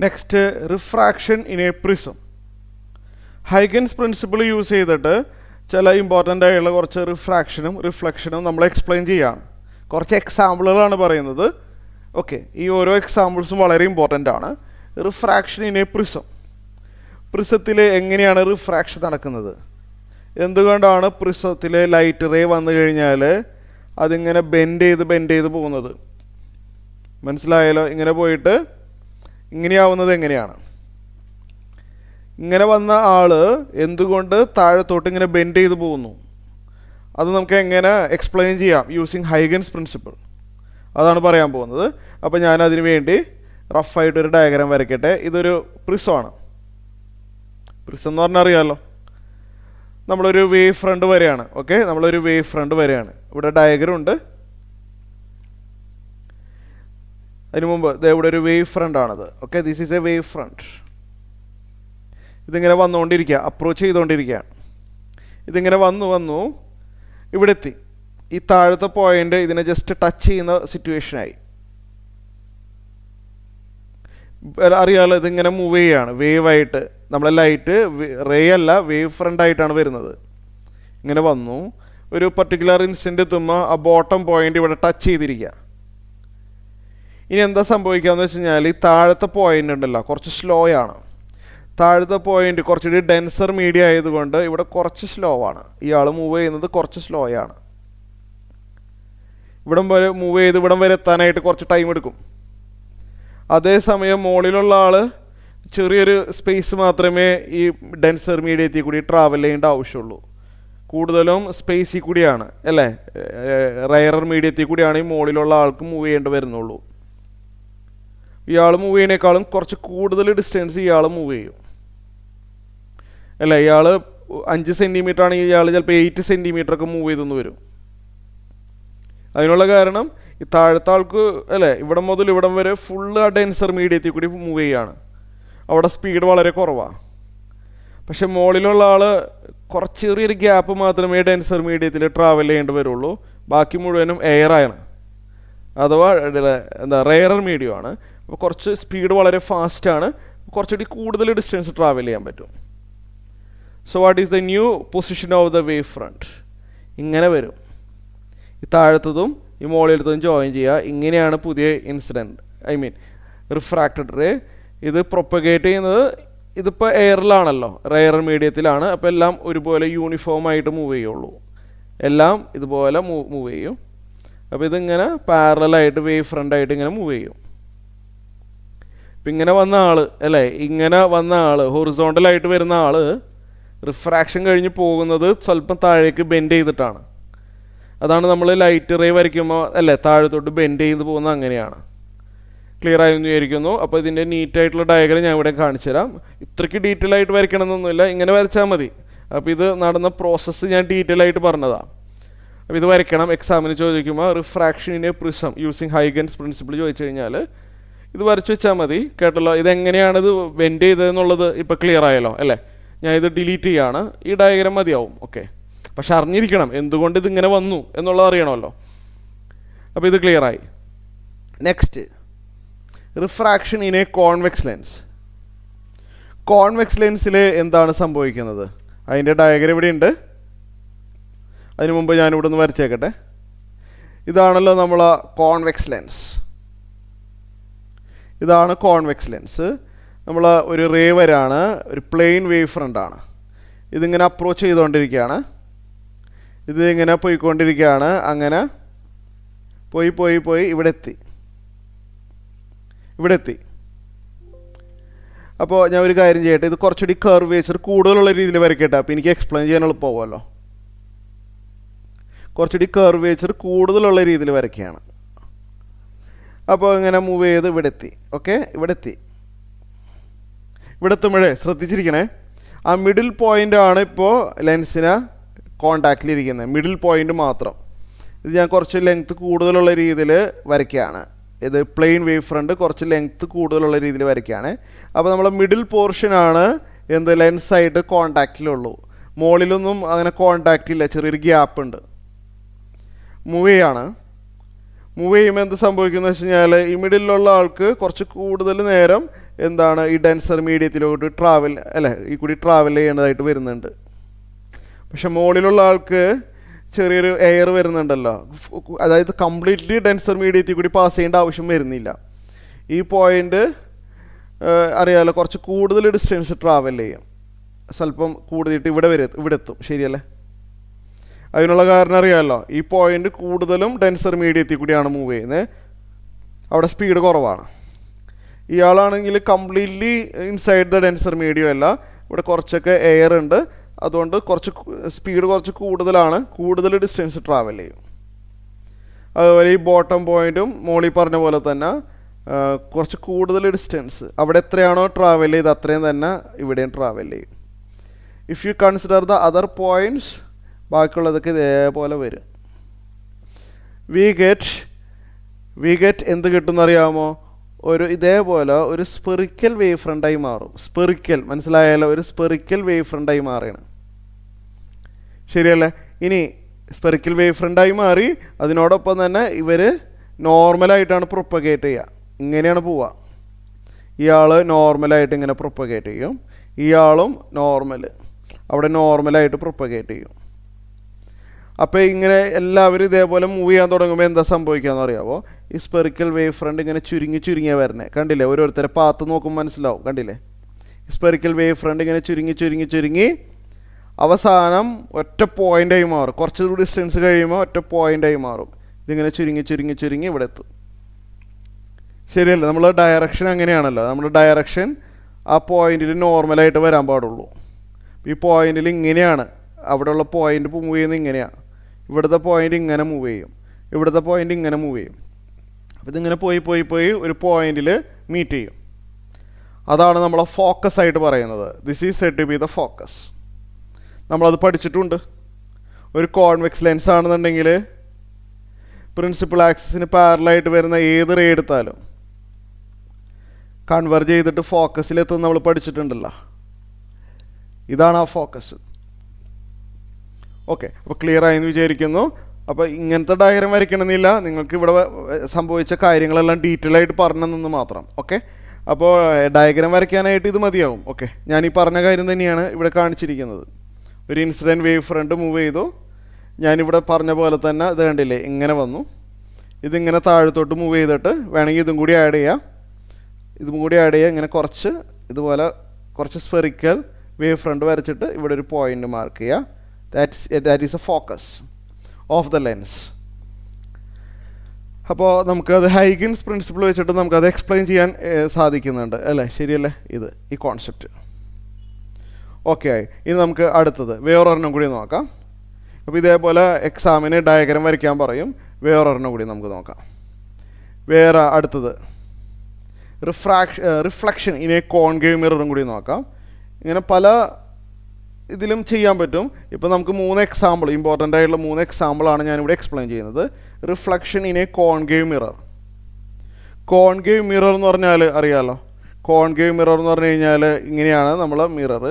Next refraction in a prism. Huygens principle use ചെയ്തിട്ട് ചില important ആയിട്ടുള്ള കുറച്ച് റിഫ്രാക്ഷനും റിഫ്ലക്ഷനും നമ്മൾ എക്സ്പ്ലെയിൻ ചെയ്യുകയാണ്. കുറച്ച് എക്സാമ്പിളുകളാണ് പറയുന്നത്. ഓക്കെ, ഈ ഓരോ എക്സാമ്പിൾസും വളരെ ഇമ്പോർട്ടൻ്റ് ആണ്. Refraction in a prism. പ്രിസത്തിൽ എങ്ങനെയാണ് റിഫ്രാക്ഷൻ നടക്കുന്നത്? എന്തുകൊണ്ടാണ് പ്രിസത്തിൽ ലൈറ്റ് റേ വന്നു കഴിഞ്ഞാൽ അതിങ്ങനെ ബെൻഡ് ചെയ്ത് പോകുന്നത്? മനസ്സിലായല്ലോ? ഇങ്ങനെ പോയിട്ട് ഇങ്ങനെയാവുന്നത് എങ്ങനെയാണ്? ഇങ്ങനെ വന്ന ആള് എന്തുകൊണ്ട് താഴത്തോട്ട് ഇങ്ങനെ ബെൻഡ് ചെയ്ത് പോകുന്നു? അത് നമുക്ക് എങ്ങനെ എക്സ്പ്ലെയിൻ ചെയ്യാം യൂസിങ് ഹൈഗൻസ് പ്രിൻസിപ്പിൾ? അതാണ് പറയാൻ പോകുന്നത്. അപ്പോൾ ഞാൻ അതിന് വേണ്ടി റഫായിട്ടൊരു ഡയഗ്രാം വരയ്ക്കട്ടെ. ഇതൊരു പ്രിസമാണ്. പ്രിസം എന്ന് പറഞ്ഞാൽ അറിയാമല്ലോ, നമ്മളൊരു വേവ് ഫ്രണ്ട് വരെയാണ്. ഓക്കെ, നമ്മളൊരു വേവ് ഫ്രണ്ട് വരെയാണ്. ഇവിടെ ഡയഗ്രം ഉണ്ട്. അതിന് മുമ്പ് ഇവിടെ ഒരു വേവ് ഫ്രണ്ട് ആണത്. Okay, this is a wave front. ഇതിങ്ങനെ വന്നുകൊണ്ടിരിക്കുക, അപ്രോച്ച് ചെയ്തുകൊണ്ടിരിക്കുകയാണ്. ഇതിങ്ങനെ വന്നു ഇവിടെ എത്തി. ഈ താഴത്തെ പോയിന്റ് ഇതിനെ ജസ്റ്റ് ടച്ച് ചെയ്യുന്ന സിറ്റുവേഷനായി. അറിയാമല്ലോ, ഇതിങ്ങനെ മൂവ് ചെയ്യുകയാണ് വേവായിട്ട്. നമ്മളെ ലൈറ്റ് റേ അല്ല, വേവ് ഫ്രണ്ട് ആയിട്ടാണ് വരുന്നത്. ഇങ്ങനെ വന്നു, ഒരു പർട്ടിക്കുലർ ഇൻസ്റ്റൻ്റ് എത്തുമ്പോൾ ആ ബോട്ടം പോയിന്റ് ഇവിടെ ടച്ച് ചെയ്തിരിക്കുക. ഇനി എന്താ സംഭവിക്കാമെന്ന് വെച്ച് കഴിഞ്ഞാൽ ഈ താഴത്തെ പോയിന്റ് ഉണ്ടല്ലോ കുറച്ച് സ്ലോ ആണ്. താഴത്തെ പോയിന്റ് കുറച്ചുകൂടി ഡെൻസർ മീഡിയ ആയതുകൊണ്ട് ഇവിടെ കുറച്ച് സ്ലോ ആണ്. ഇയാൾ മൂവ് ചെയ്യുന്നത് കുറച്ച് സ്ലോ ആണ്. ഇവിടം വരെ മൂവ് ചെയ്ത് ഇവിടം വരെ എത്താനായിട്ട് കുറച്ച് ടൈം എടുക്കും. അതേസമയം മുകളിലുള്ള ആൾ ചെറിയൊരു സ്പേസ് മാത്രമേ ഈ ഡെൻസർ മീഡിയത്തിൽ കൂടി ട്രാവൽ ചെയ്യേണ്ട ആവശ്യമുള്ളൂ. കൂടുതലും സ്പേസിൽ കൂടിയാണ് അല്ലേ, റയറർ മീഡിയത്തിൽ കൂടിയാണ് ഈ മുകളിലുള്ള ആൾക്ക് മൂവ് ചെയ്യേണ്ടി വരുന്നുള്ളൂ. ഇയാൾ മൂവ് ചെയ്യുന്നേക്കാളും കുറച്ച് കൂടുതൽ ഡിസ്റ്റൻസ് ഇയാൾ മൂവ് ചെയ്യും അല്ലേ. ഇയാൾ 5 സെൻറ്റിമീറ്റർ ആണെങ്കിൽ ഇയാൾ ചിലപ്പോൾ 8 സെൻറ്റിമീറ്റർ ഒക്കെ മൂവ് ചെയ്തെന്ന് വരും. അതിനുള്ള കാരണം ഈ താഴത്തെ ആൾക്ക് അല്ലേ ഇവിടെ മുതൽ ഇവിടം വരെ ഫുള്ള് ആ ഡെൻസർ മീഡിയത്തിൽ കൂടി മൂവ് ചെയ്യുകയാണ്. അവിടെ സ്പീഡ് വളരെ കുറവാണ്. പക്ഷെ മുകളിലുള്ള ആൾ കുറച്ച് ചെറിയൊരു ഗ്യാപ്പ് മാത്രമേ ഡെൻസർ മീഡിയത്തിൽ ട്രാവൽ ചെയ്യേണ്ടി വരുള്ളൂ. ബാക്കി മുഴുവനും എയറാണ്, അഥവാ എന്താ റെയറർ മീഡിയമാണ്. അപ്പോൾ കുറച്ച് സ്പീഡ് വളരെ ഫാസ്റ്റാണ്, കുറച്ചുകൂടി കൂടുതൽ ഡിസ്റ്റൻസ് ട്രാവൽ ചെയ്യാൻ പറ്റും. So what is the new position of the wave front? ഇങ്ങനെ വരും. ഈ താഴത്തതും ഈ മുകളിലത്തതും ജോയിൻ ചെയ്യുക. ഇങ്ങനെയാണ് പുതിയ ഇൻസിഡൻറ്റ്, റിഫ്രാക്റ്റഡ് റേ. ഇത് പ്രൊപ്പഗേറ്റ് ചെയ്യുന്നത് ഇതിപ്പോൾ എയറിലാണല്ലോ, റെയർ മീഡിയത്തിലാണ്. അപ്പോൾ എല്ലാം ഒരുപോലെ യൂണിഫോം ആയിട്ട് മൂവ് ചെയ്യുള്ളൂ. എല്ലാം ഇതുപോലെ മൂവ് ചെയ്യും. അപ്പോൾ ഇതിങ്ങനെ പാരലായിട്ട് വേവ് ഫ്രണ്ടായിട്ട് ഇങ്ങനെ മൂവ് ചെയ്യും. ഇപ്പം ഇങ്ങനെ വന്ന ആൾ അല്ലേ, ഇങ്ങനെ വന്ന ആൾ ഹൊറിസോണ്ടലായിട്ട് വരുന്ന ആൾ റിഫ്രാക്ഷൻ കഴിഞ്ഞ് പോകുന്നത് സ്വല്പം താഴേക്ക് ബെൻഡ് ചെയ്തിട്ടാണ്. അതാണ് നമ്മൾ ലൈറ്റ് റേ വരയ്ക്കുമ്പോൾ അല്ലേ താഴത്തോട്ട് ബെൻഡ് ചെയ്ത് പോകുന്നത്. അങ്ങനെയാണ്. ക്ലിയർ ആയി എന്ന് വിചാരിക്കുന്നു. അപ്പോൾ ഇതിൻ്റെ നീറ്റായിട്ടുള്ള ഡയഗ്രം ഞാൻ ഇവിടെ കാണിച്ചു തരാം. ഇത്രയ്ക്ക് ഡീറ്റെയിൽ ആയിട്ട് വരയ്ക്കണമെന്നൊന്നുമില്ല, ഇങ്ങനെ വരച്ചാൽ മതി. അപ്പോൾ ഇത് നടന്ന പ്രോസസ്സ് ഞാൻ ഡീറ്റെയിൽ ആയിട്ട് പറഞ്ഞതാണ്. അപ്പോൾ ഇത് വരയ്ക്കണം. എക്സാമിന് ചോദിക്കുമ്പോൾ refraction in a prism using Huygens principle ചോദിച്ചു കഴിഞ്ഞാൽ ഇത് വരച്ച് വെച്ചാൽ മതി. കേട്ടല്ലോ, ഇതെങ്ങനെയാണ് ഇത് ബെൻഡ് ചെയ്തതെന്നുള്ളത് ഇപ്പോൾ ക്ലിയർ ആയല്ലോ അല്ലേ. ഞാൻ ഇത് ഡിലീറ്റ് ചെയ്യാണ്, ഈ ഡയഗ്രം മതിയാവും. ഓക്കെ, പക്ഷെ അറിഞ്ഞിരിക്കണം എന്തുകൊണ്ട് ഇതിങ്ങനെ വന്നു എന്നുള്ളത് അറിയണമല്ലോ. അപ്പോൾ ഇത് ക്ലിയറായി. Next, refraction in a convex lens. Convex ലെൻസിൽ എന്താണ് സംഭവിക്കുന്നത്? അതിൻ്റെ ഡയഗ്രം ഇവിടെ ഉണ്ട്. അതിനു മുമ്പ് ഞാനിവിടെ നിന്ന് വരച്ചേക്കട്ടെ. ഇതാണല്ലോ നമ്മൾ കോൺവെക്സ് ലെൻസ്. ഇതാണ് കോൺവെക്സ് ലെൻസ്. നമ്മൾ ഒരു റേ വരാണ്, ഒരു പ്ലെയിൻ വേവ് ഫ്രണ്ടാണ്. ഇതിങ്ങനെ അപ്രോച്ച് ചെയ്തുകൊണ്ടിരിക്കുകയാണ്. ഇത് ഇങ്ങനെ പോയിക്കൊണ്ടിരിക്കുകയാണ്. അങ്ങനെ പോയി ഇവിടെ എത്തി. അപ്പോൾ ഞാൻ ഒരു കാര്യം ചെയ്യട്ടെ, ഇത് കുറച്ചുകൂടി കർവേച്ചർ കൂടുതലുള്ള രീതിയിൽ വരയ്ക്കട്ടെ. അപ്പോൾ എനിക്ക് എക്സ്പ്ലെയിൻ ചെയ്യാൻ എളുപ്പമാവുമല്ലോ. കുറച്ചുകൂടി കർവേച്ചർ കൂടുതലുള്ള രീതിയിൽ വരയ്ക്കുകയാണ്. അപ്പോൾ ഇങ്ങനെ മൂവ് ചെയ്ത് ഇവിടെ എത്തി. ഓക്കെ, ഇവിടെ എത്തുമ്പോഴേ ശ്രദ്ധിച്ചിരിക്കണേ, ആ മിഡിൽ പോയിൻ്റ് ആണ് ഇപ്പോൾ ലെൻസിനെ കോണ്ടാക്റ്റിലിരിക്കുന്നത്. മിഡിൽ പോയിൻ്റ് മാത്രം. ഇത് ഞാൻ കുറച്ച് ലെങ്ത്ത് കൂടുതലുള്ള രീതിയിൽ വരയ്ക്കുകയാണ്. ഇത് പ്ലെയിൻ വേവ് ഫ്രണ്ട് കുറച്ച് ലെങ്ത്ത് കൂടുതലുള്ള രീതിയിൽ വരയ്ക്കുകയാണ്. അപ്പോൾ നമ്മൾ മിഡിൽ പോർഷനാണ് എന്ത് ലെൻസായിട്ട് കോണ്ടാക്റ്റിലുള്ളൂ. മുകളിലൊന്നും അങ്ങനെ കോണ്ടാക്റ്റ് ഇല്ല, ചെറിയൊരു ഗ്യാപ്പ് ഉണ്ട്. മൂവ് ചെയ്യാണ്. മൂവ് ചെയ്യുമ്പോൾ എന്ത് സംഭവിക്കുന്നത് വെച്ച് കഴിഞ്ഞാൽ ഈ മിഡിലുള്ള ആൾക്ക് കുറച്ച് കൂടുതൽ നേരം എന്താണ് ഈ ഡെൻസർ മീഡിയത്തിലോട്ട് ട്രാവൽ ഈ കൂടി ട്രാവൽ ചെയ്യേണ്ടതായിട്ട് വരുന്നുണ്ട്. പക്ഷെ മുകളിലുള്ള ആൾക്ക് ചെറിയൊരു എയർ വരുന്നുണ്ടല്ലോ, അതായത് കംപ്ലീറ്റ്ലി ഡെൻസർ മീഡിയത്തിൽ കൂടി പാസ് ചെയ്യേണ്ട ആവശ്യം വരുന്നില്ല. ഈ പോയിൻ്റ് അറിയാമല്ലോ, കുറച്ച് കൂടുതൽ ഡിസ്റ്റൻസ് ട്രാവൽ ചെയ്യും, സ്വല്പം കൂടുതലിട്ട് ഇവിടെ എത്തും. ശരിയല്ലേ? അതിനുള്ള കാരണം അറിയാമല്ലോ, ഈ പോയിൻ്റ് കൂടുതലും ഡെൻസർ മീഡിയത്തിൽ കൂടിയാണ് മൂവ് ചെയ്യുന്നത്, അവിടെ സ്പീഡ് കുറവാണ്. ഇയാളാണെങ്കിൽ completely inside the denser medium അല്ല, ഇവിടെ കുറച്ചൊക്കെ എയർ ഉണ്ട്, അതുകൊണ്ട് സ്പീഡ് കുറച്ച് കൂടുതലാണ്, കൂടുതൽ ഡിസ്റ്റൻസ് ട്രാവൽ ചെയ്യും. അതുപോലെ ഈ ബോട്ടം പോയിൻറ്റും മോളി പറഞ്ഞ പോലെ തന്നെ കുറച്ച് കൂടുതൽ ഡിസ്റ്റൻസ് അവിടെ എത്രയാണോ ട്രാവൽ ചെയ്ത് അത്രയും തന്നെ ഇവിടെയും ട്രാവൽ ചെയ്യും. If you consider the other points, ബാക്കിയുള്ളതൊക്കെ ഇതേപോലെ വരും. വി ഗെറ്റ് എന്ത് കിട്ടുമെന്നറിയാമോ? ഇതേപോലെ ഒരു സ്പെറിക്കൽ വേവ് ഫ്രണ്ടായി മാറും. സ്പെറിക്കൽ മനസ്സിലായാലോ? ഒരു സ്പെറിക്കൽ വേവ് ഫ്രണ്ടായി മാറിയാണ്. ശരിയല്ലേ? ഇനി സ്പെറിക്കൽ വേവ് ഫ്രണ്ടായി മാറി, അതിനോടൊപ്പം തന്നെ ഇവർ നോർമലായിട്ടാണ് പ്രൊപ്പഗേറ്റ് ചെയ്യുക. ഇങ്ങനെയാണ് പോവുക. ഇയാൾ നോർമലായിട്ട് ഇങ്ങനെ പ്രൊപ്പഗേറ്റ് ചെയ്യും, ഇയാളും അവിടെ നോർമലായിട്ട് പ്രൊപ്പഗേറ്റ് ചെയ്യും. അപ്പോൾ ഇങ്ങനെ എല്ലാവരും ഇതേപോലെ മൂവ് ചെയ്യാൻ തുടങ്ങുമ്പോൾ എന്താ സംഭവിക്കാമെന്ന് അറിയാമോ? ഈ സ്പെറിക്കൽ വേവ് ഫ്രണ്ട് ഇങ്ങനെ ചുരുങ്ങിയാണ് വരുന്നത്. കണ്ടില്ലേ? ഓരോരുത്തരെ പാത്ത് നോക്കുമ്പോൾ മനസ്സിലാവും. കണ്ടില്ലേ? സ്പെറിക്കൽ വേവ് ഫ്രണ്ട് ഇങ്ങനെ ചുരുങ്ങി അവസാനം ഒറ്റ പോയിൻ്റായി മാറും. കുറച്ച് ഡിസ്റ്റൻസ് കഴിയുമ്പോൾ ഒറ്റ പോയിൻ്റായി മാറും. ഇതിങ്ങനെ ചുരുങ്ങി ഇവിടെ എത്തും. ശരിയല്ല? നമ്മളെ ഡയറക്ഷൻ അങ്ങനെയാണല്ലോ. നമ്മുടെ ഡയറക്ഷൻ ആ പോയിന്റിൽ നോർമലായിട്ട് വരാൻ പാടുള്ളൂ. ഈ പോയിന്റിൽ ഇങ്ങനെയാണ്, അവിടെയുള്ള പോയിന്റ് മൂവ് ചെയ്യുന്നത് ഇങ്ങനെയാണ്. ഇവിടുത്തെ പോയിന്റ് ഇങ്ങനെ മൂവ് ചെയ്യും, ഇവിടുത്തെ പോയിന്റ് ഇങ്ങനെ മൂവ് ചെയ്യും. അപ്പോൾ ഇതിങ്ങനെ പോയി ഒരു പോയിന്റിൽ മീറ്റ് ചെയ്യും. അതാണ് നമ്മളെ ഫോക്കസ് ആയിട്ട് പറയുന്നത്. This is said to be the focus. നമ്മളത് പഠിച്ചിട്ടുണ്ട്. ഒരു കോൺവെക്സ് ലെൻസ് ആണെന്നുണ്ടെങ്കിൽ പ്രിൻസിപ്പൽ ആക്സിസിന് പാരലായിട്ട് വരുന്ന ഏത് റേ എടുത്താലും കൺവെർജ് ചെയ്തിട്ട് ഫോക്കസിലെത്തുന്ന നമ്മൾ പഠിച്ചിട്ടുണ്ടല്ലോ. ഇതാണ് ആ ഫോക്കസ്. ഓക്കെ, അപ്പോൾ ക്ലിയർ ആയെന്ന് വിചാരിക്കുന്നു. അപ്പോൾ ഇങ്ങനത്തെ ഡയഗ്രം വരയ്ക്കണമെന്നില്ല, നിങ്ങൾക്ക് ഇവിടെ സംഭവിച്ച കാര്യങ്ങളെല്ലാം ഡീറ്റെയിൽ ആയിട്ട് പറഞ്ഞെന്ന് മാത്രം. ഓക്കെ, അപ്പോൾ ഡയഗ്രം വരയ്ക്കാനായിട്ട് ഇത് മതിയാവും. ഓക്കെ, ഞാൻ ഈ പറഞ്ഞ കാര്യം തന്നെയാണ് ഇവിടെ കാണിച്ചിരിക്കുന്നത്. ഒരു ഇൻസിഡൻറ്റ് വേവ് ഫ്രണ്ട് മൂവ് ചെയ്തു, ഞാനിവിടെ പറഞ്ഞ പോലെ തന്നെ ഇത് കണ്ടില്ലേ, ഇങ്ങനെ വന്നു, ഇതിങ്ങനെ താഴത്തോട്ട് മൂവ് ചെയ്തിട്ട് വേണമെങ്കിൽ ഇതും കൂടി ആഡ് ചെയ്യാം, ഇങ്ങനെ ഇതുപോലെ കുറച്ച് സ്ഫെറിക്കൽ വേവ് ഫ്രണ്ട് വരച്ചിട്ട് ഇവിടെ ഒരു പോയിന്റ് മാർക്ക് ചെയ്യുക. That is A focus of the lens. അപ്പോൾ നമുക്കത് ഹൈഗൻസ് പ്രിൻസിപ്പിൾ വെച്ചിട്ട് നമുക്കത് എക്സ്പ്ലെയിൻ ചെയ്യാൻ സാധിക്കുന്നുണ്ട് അല്ലേ? ശരിയല്ലേ? ഈ കോൺസെപ്റ്റ് ഓക്കെ ആയി. ഇനി നമുക്ക് അടുത്തത് വേറൊരെണ്ണം കൂടി നോക്കാം. അപ്പോൾ ഇതേപോലെ എക്സാമിന് ഡയഗ്രം വരയ്ക്കാൻ പറയും. വേറൊരെണ്ണം കൂടി നമുക്ക് നോക്കാം. അടുത്തത് റിഫ്ലക്ഷൻ ഇൻ എ കോൺകേവ് മിററും കൂടി നോക്കാം. ഇങ്ങനെ പല ഇതിലും ചെയ്യാൻ പറ്റും. ഇപ്പോൾ നമുക്ക് 3 എക്സാമ്പിൾ, ഇമ്പോർട്ടൻ്റ് ആയിട്ടുള്ള 3 എക്സാമ്പിളാണ് ഞാനിവിടെ എക്സ്പ്ലെയിൻ ചെയ്യുന്നത്. Reflection in A concave mirror. Concave mirror എന്ന് പറഞ്ഞാൽ അറിയാമല്ലോ, കോൺകേവ് മിറർ എന്ന് പറഞ്ഞു കഴിഞ്ഞാൽ ഇങ്ങനെയാണ് നമ്മൾ മിറർ,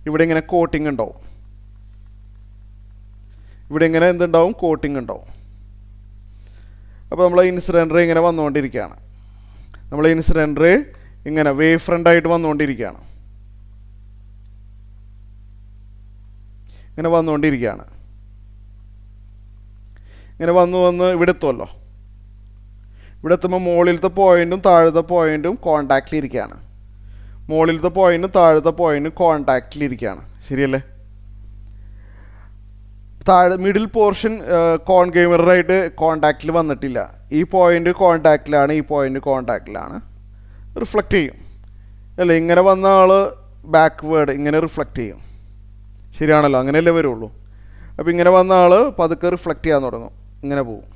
ഇവിടെ ഇങ്ങനെ കോട്ടിങ് ഉണ്ടാവും, ഇവിടെ ഇങ്ങനെ എന്തുണ്ടാവും? കോട്ടിങ് ഉണ്ടാവും. അപ്പോൾ നമ്മൾ ഇൻസിഡൻറ്റ് റേ ഇങ്ങനെ വന്നുകൊണ്ടിരിക്കുകയാണ്, ഇങ്ങനെ വേവ് ഫ്രണ്ടായിട്ട് വന്നുകൊണ്ടിരിക്കുകയാണ്, ഇങ്ങനെ വന്ന് ഇവിടെ എത്തുമല്ലോ. ഇവിടെ എത്തുമ്പോൾ മുകളിലത്തെ പോയിൻറ്റും താഴത്തെ പോയിൻറ്റും കോണ്ടാക്റ്റിലിരിക്കുകയാണ്, മുകളിലത്തെ പോയിൻറ്റും താഴത്തെ പോയിൻറ്റും കോണ്ടാക്റ്റിലിരിക്കുകയാണ്. ശരിയല്ലേ? മിഡിൽ പോർഷൻ കോൺകേവ് മിററായിട്ട് കോണ്ടാക്റ്റിൽ വന്നിട്ടില്ല. ഈ പോയിൻ്റ് കോണ്ടാക്റ്റിലാണ്, ഈ പോയിൻ്റ് കോണ്ടാക്റ്റിലാണ്. റിഫ്ലക്റ്റ് ചെയ്യും അല്ലേ? ഇങ്ങനെ വന്ന ആൾ ബാക്ക്വേർഡ് ഇങ്ങനെ റിഫ്ലക്റ്റ് ചെയ്യും. ശരിയാണല്ലോ? അങ്ങനെയല്ലേ വരുള്ളൂ. അപ്പോൾ ഇങ്ങനെ വന്ന ആൾ പതുക്കെ റിഫ്ലക്റ്റ് ചെയ്യാൻ തുടങ്ങും, ഇങ്ങനെ പോവും.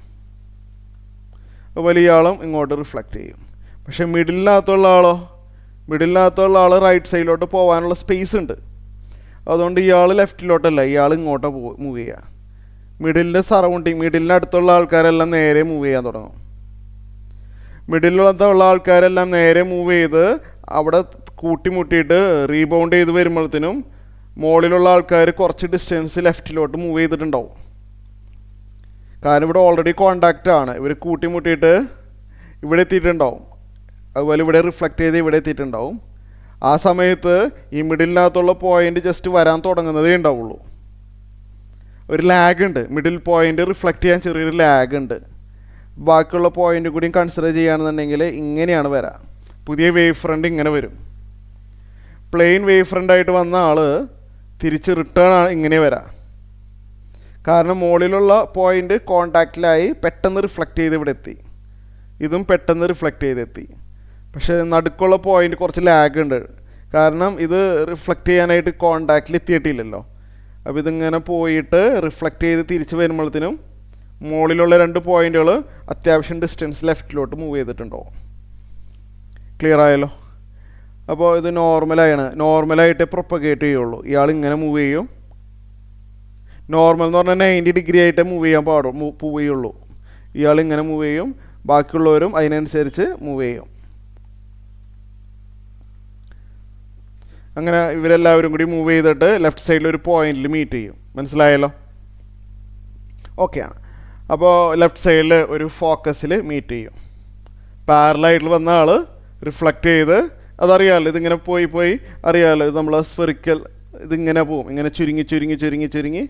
വലിയ ആളും ഇങ്ങോട്ട് റിഫ്ലക്റ്റ് ചെയ്യും. പക്ഷേ മിഡിലിനകത്തുള്ള ആൾ റൈറ്റ് സൈഡിലോട്ട് പോകാനുള്ള സ്പേസ് ഉണ്ട്. അതുകൊണ്ട് ഇയാൾ ലെഫ്റ്റിലോട്ടല്ല, ഇയാൾ ഇങ്ങോട്ട് മൂവ് ചെയ്യുക. മിഡിലിനടുത്തുള്ള ആൾക്കാരെല്ലാം നേരെ മൂവ് ചെയ്യാൻ തുടങ്ങും. മിഡിലുള്ള ആൾക്കാരെല്ലാം നേരെ മൂവ് ചെയ്ത് അവിടെ കൂട്ടിമുട്ടിയിട്ട് റീബൗണ്ട് ചെയ്ത് വരുമ്പോഴത്തേനും മുകളിലുള്ള ആൾക്കാർ കുറച്ച് ഡിസ്റ്റൻസ് ലെഫ്റ്റിലോട്ട് മൂവ് ചെയ്തിട്ടുണ്ടാവും. കാരണം ഇവിടെ ഓൾറെഡി കോണ്ടാക്റ്റ് ആണ്, ഇവർ കൂട്ടിമുട്ടിയിട്ട് ഇവിടെ എത്തിയിട്ടുണ്ടാവും, അതുപോലെ ഇവിടെ റിഫ്ലക്റ്റ് ചെയ്ത് ഇവിടെ എത്തിയിട്ടുണ്ടാവും. ആ സമയത്ത് ഈ മിഡിലിനകത്തുള്ള പോയിന്റ് ജസ്റ്റ് വരാൻ തുടങ്ങുന്നതേ ഉണ്ടാവുള്ളൂ. ഒരു ലാഗ് ഉണ്ട്, മിഡിൽ പോയിന്റ് റിഫ്ലക്റ്റ് ചെയ്യാൻ ചെറിയൊരു ലാഗ് ഉണ്ട്. ബാക്കിയുള്ള പോയിന്റ് കൂടിയും കൺസിഡർ ചെയ്യുകയാണെന്നുണ്ടെങ്കിൽ ഇങ്ങനെയാണ് വരാം. പുതിയ വേവ് ഫ്രണ്ട് ഇങ്ങനെ വരും. പ്ലെയിൻ വേവ് ഫ്രണ്ടായിട്ട് വന്ന ആൾ തിരിച്ച് റിട്ടേൺ ആണ് ഇങ്ങനെ വരാം. കാരണം മുകളിലുള്ള പോയിന്റ് കോണ്ടാക്റ്റിലായി പെട്ടെന്ന് റിഫ്ലക്റ്റ് ചെയ്ത് ഇവിടെ എത്തി, ഇതും പെട്ടെന്ന് റിഫ്ലക്റ്റ് ചെയ്തെത്തി. പക്ഷേ നടുക്കുള്ള പോയിന്റ് കുറച്ച് ലാഗ് ഉണ്ട്, കാരണം ഇത് റിഫ്ലക്റ്റ് ചെയ്യാനായിട്ട് കോണ്ടാക്റ്റിൽ എത്തിയിട്ടില്ലല്ലോ. അപ്പോൾ ഇതിങ്ങനെ പോയിട്ട് റിഫ്ലക്റ്റ് ചെയ്ത് തിരിച്ച് വരുമ്പോഴത്തേനും മുകളിലുള്ള 2 പോയിന്റുകൾ അത്യാവശ്യം ഡിസ്റ്റൻസ് ലെഫ്റ്റിലോട്ട് മൂവ് ചെയ്തിട്ടുണ്ടാവും. ക്ലിയർ ആയല്ലോ? അപ്പോൾ ഇത് നോർമലായിട്ട് പ്രൊപ്പഗേറ്റ് ചെയ്യുള്ളൂ. ഇയാൾ ഇങ്ങനെ മൂവ് ചെയ്യും. നോർമൽ എന്ന് പറഞ്ഞാൽ 90 ഡിഗ്രി ആയിട്ട് മൂവ് ചെയ്യാൻ പോവുകയുള്ളൂ. ഇയാൾ ഇങ്ങനെ മൂവ് ചെയ്യും, ബാക്കിയുള്ളവരും അതിനനുസരിച്ച് മൂവ് ചെയ്യും. അങ്ങനെ ഇവരെല്ലാവരും കൂടി മൂവ് ചെയ്തിട്ട് ലെഫ്റ്റ് സൈഡിൽ ഒരു പോയിന്റിൽ മീറ്റ് ചെയ്യും. മനസ്സിലായല്ലോ? ഓക്കെയാണ്. അപ്പോൾ ലെഫ്റ്റ് സൈഡിൽ ഒരു ഫോക്കസിൽ മീറ്റ് ചെയ്യും. പാരലായിട്ട് വന്ന ആൾ റിഫ്ലക്റ്റ് ചെയ്ത്, അതറിയാമല്ലോ, ഇതിങ്ങനെ പോയി അറിയാമല്ലോ, ഇത് നമ്മൾ സ്ഫെറിക്കൽ ഇതിങ്ങനെ പോവും, ഇങ്ങനെ ചുരുങ്ങി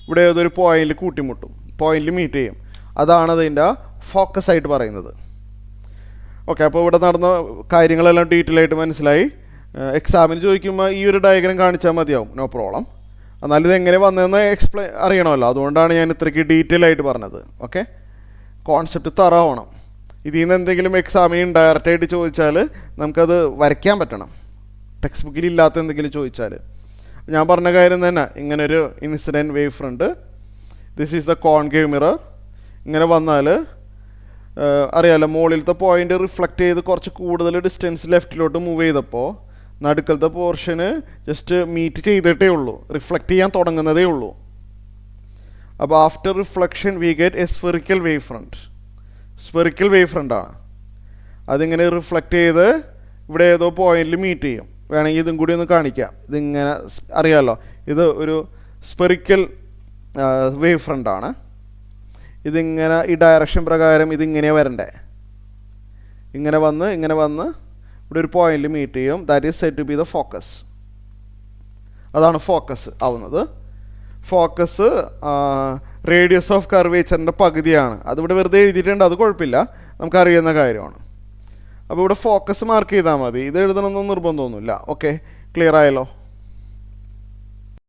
ഇവിടെ ഏതൊരു പോയിന്റിൽ കൂട്ടിമുട്ടും, പോയിന്റിൽ മീറ്റ് ചെയ്യും. അതാണ് അതിൻ്റെ ഫോക്കസ് ആയിട്ട് പറയുന്നത്. ഓക്കെ, അപ്പോൾ ഇവിടെ നടന്ന കാര്യങ്ങളെല്ലാം ഡീറ്റെയിൽ ആയിട്ട് മനസ്സിലായി. എക്സാമിന് ചോദിക്കുമ്പോൾ ഈ ഒരു ഡയഗ്രാം കാണിച്ചാൽ മതിയാവും, നോ പ്രോബ്ലം. എന്നാലും ഇതെങ്ങനെ വന്നതെന്ന് അറിയണമല്ലോ, അതുകൊണ്ടാണ് ഞാൻ ഇത്രയ്ക്ക് ഡീറ്റെയിൽ ആയിട്ട് പറഞ്ഞത്. ഓക്കെ, കോൺസെപ്റ്റ് തറാവണം. ഇതിൽ നിന്ന് എന്തെങ്കിലും എക്സാമിന് ഇൻഡയറക്റ്റായിട്ട് ചോദിച്ചാൽ നമുക്കത് വരയ്ക്കാൻ പറ്റണം. ടെക്സ്റ്റ് ബുക്കിൽ ഇല്ലാത്ത എന്തെങ്കിലും ചോദിച്ചാൽ ഞാൻ പറഞ്ഞ കാര്യം തന്നെ, ഇങ്ങനൊരു incident wave front, this is the concave mirror. ഇങ്ങനെ വന്നാൽ അറിയാമല്ലോ, മുകളിലത്തെ പോയിന്റ് റിഫ്ലക്റ്റ് ചെയ്ത് കുറച്ച് കൂടുതൽ ഡിസ്റ്റൻസ് ലെഫ്റ്റിലോട്ട് മൂവ് ചെയ്തപ്പോൾ നടുക്കലത്തെ പോർഷന് ജസ്റ്റ് മീറ്റ് ചെയ്തിട്ടേ ഉള്ളൂ, റിഫ്ലക്റ്റ് ചെയ്യാൻ തുടങ്ങുന്നതേ ഉള്ളൂ. അപ്പോൾ after reflection we get a spherical wave front. Spherical wave ഫ്രണ്ടാണ്. അതിങ്ങനെ റിഫ്ലക്റ്റ് ചെയ്ത് ഇവിടെ ഏതോ പോയിന്റിൽ മീറ്റ് ചെയ്യും. വേണമെങ്കിൽ ഇതും കൂടി ഒന്ന് കാണിക്കാം. ഇതിങ്ങനെ അറിയാമല്ലോ, ഇത് ഒരു സ്ഫെറിക്കൽ വേവ് ഫ്രണ്ടാണ്. ഇതിങ്ങനെ ഈ ഡയറക്ഷൻ പ്രകാരം ഇതിങ്ങനെയാണ് വരണ്ടേ. ഇങ്ങനെ വന്ന് ഇവിടെ ഒരു പോയിന്റിൽ മീറ്റ് ചെയ്യും. That is said to be the focus. അതാണ് ഫോക്കസ് ആവുന്നത്. ഫോക്കസ് റേഡിയസ് ഓഫ് കർവേച്ചറിൻ്റെ പകുതിയാണ്. അതിവിടെ വെറുതെ എഴുതിയിട്ടുണ്ട്, അത് കുഴപ്പമില്ല, നമുക്കറിയുന്ന കാര്യമാണ്. അപ്പോൾ ഇവിടെ ഫോക്കസ് മാർക്ക് ചെയ്താൽ മതി, ഇത് എഴുതണമെന്നൊന്നും നിർബന്ധമൊന്നുമില്ല. ഓക്കെ, ക്ലിയർ ആയല്ലോ?